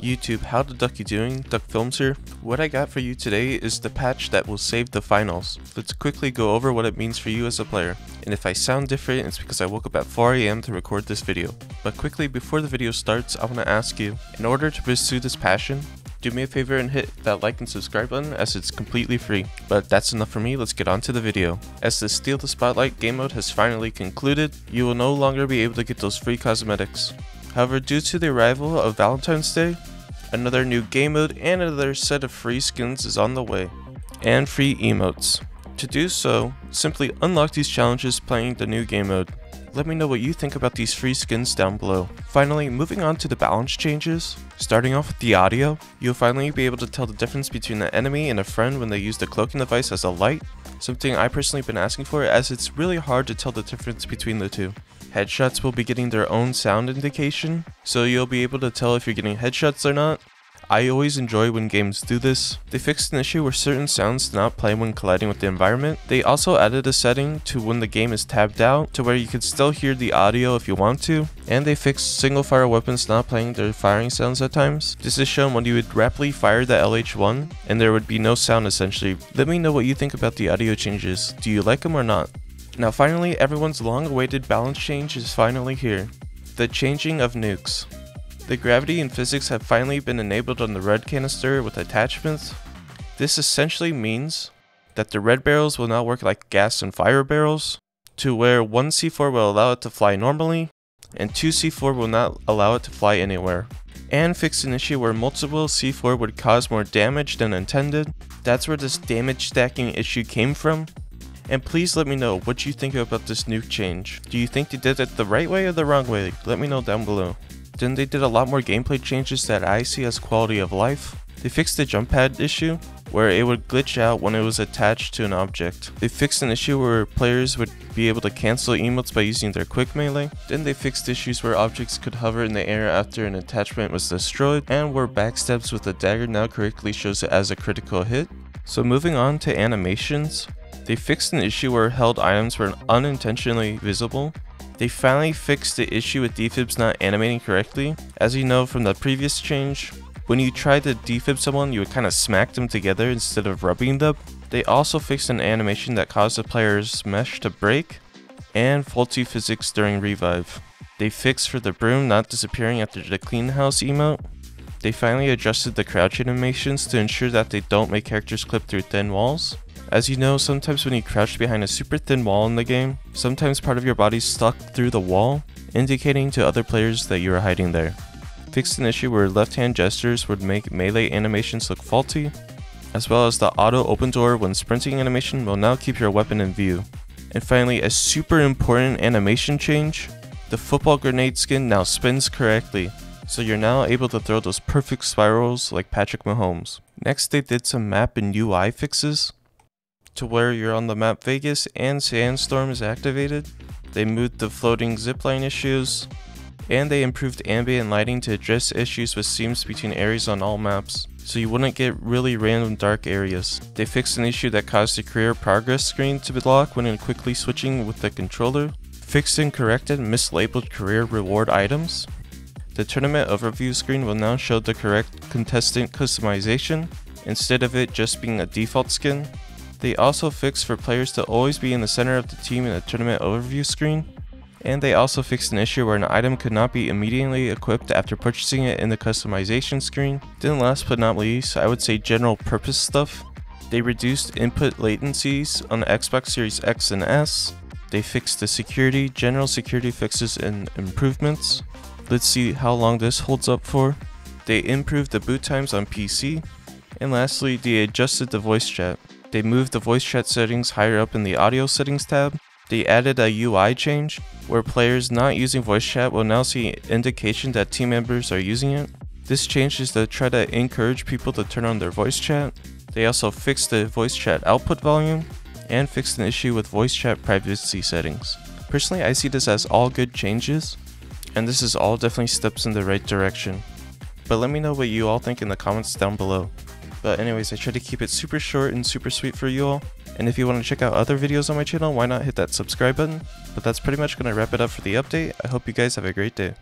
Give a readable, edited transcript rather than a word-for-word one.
YouTube, how the duck you doing? Duck Films here. What I got for you today is the patch that will save the finals. Let's quickly go over what it means for you as a player. And if I sound different, it's because I woke up at 4 AM to record this video. But quickly, before the video starts, I want to ask you, in order to pursue this passion, do me a favor and hit that like and subscribe button as it's completely free. But that's enough for me, let's get on to the video. As the Steal the Spotlight game mode has finally concluded, you will no longer be able to get those free cosmetics. However, due to the arrival of Valentine's Day, another new game mode and another set of free skins is on the way, and free emotes. To do so, simply unlock these challenges playing the new game mode. Let me know what you think about these free skins down below. Finally, moving on to the balance changes. Starting off with the audio, you'll finally be able to tell the difference between an enemy and a friend when they use the cloaking device as a light, something I personally been asking for as it's really hard to tell the difference between the two. Headshots will be getting their own sound indication, so you'll be able to tell if you're getting headshots or not. I always enjoy when games do this. They fixed an issue where certain sounds do not play when colliding with the environment. They also added a setting to when the game is tabbed out to where you can still hear the audio if you want to. And they fixed single fire weapons not playing their firing sounds at times. This is shown when you would rapidly fire the LH1 and there would be no sound essentially. Let me know what you think about the audio changes. Do you like them or not? Now finally, everyone's long-awaited balance change is finally here. The changing of nukes. The gravity and physics have finally been enabled on the red canister with attachments. This essentially means that the red barrels will now work like gas and fire barrels, to where one C4 will allow it to fly normally, and two C4 will not allow it to fly anywhere. And fix an issue where multiple C4 would cause more damage than intended. That's where this damage stacking issue came from. And please let me know what you think about this nuke change. Do you think they did it the right way or the wrong way? Let me know down below. Then they did a lot more gameplay changes that I see as quality of life. They fixed the jump pad issue, where it would glitch out when it was attached to an object. They fixed an issue where players would be able to cancel emotes by using their quick melee. Then they fixed issues where objects could hover in the air after an attachment was destroyed, and where backstabs with a dagger now correctly shows it as a critical hit. So moving on to animations. They fixed an issue where held items were unintentionally visible. They finally fixed the issue with defibs not animating correctly. As you know from the previous change, when you tried to defib someone, you would kind of smack them together instead of rubbing them. They also fixed an animation that caused the player's mesh to break, and faulty physics during revive. They fixed for the broom not disappearing after the clean house emote. They finally adjusted the crouch animations to ensure that they don't make characters clip through thin walls. As you know, sometimes when you crouch behind a super thin wall in the game, sometimes part of your body's stuck through the wall, indicating to other players that you are hiding there. Fixed an issue where left-hand gestures would make melee animations look faulty, as well as the auto open door when sprinting animation will now keep your weapon in view. And finally, a super important animation change, the football grenade skin now spins correctly, so you're now able to throw those perfect spirals like Patrick Mahomes. Next, they did some map and UI fixes, to where you're on the map Vegas and Sandstorm is activated. They moved the floating zipline issues, and they improved ambient lighting to address issues with seams between areas on all maps, so you wouldn't get really random dark areas. They fixed an issue that caused the career progress screen to lock when quickly switching with the controller. Fixed and corrected mislabeled career reward items. The tournament overview screen will now show the correct contestant customization, instead of it just being a default skin. They also fixed for players to always be in the center of the team in the tournament overview screen. And they also fixed an issue where an item could not be immediately equipped after purchasing it in the customization screen. Then last but not least, I would say general purpose stuff. They reduced input latencies on the Xbox Series X and S. They fixed the security, general security fixes and improvements. Let's see how long this holds up for. They improved the boot times on PC. And lastly, they adjusted the voice chat. They moved the voice chat settings higher up in the audio settings tab. They added a UI change, where players not using voice chat will now see indication that team members are using it. This change is to try to encourage people to turn on their voice chat. They also fixed the voice chat output volume, and fixed an issue with voice chat privacy settings. Personally, I see this as all good changes, and this is all definitely steps in the right direction. But let me know what you all think in the comments down below. But anyways, I try to keep it super short and super sweet for you all. And if you want to check out other videos on my channel, why not hit that subscribe button? But that's pretty much going to wrap it up for the update. I hope you guys have a great day.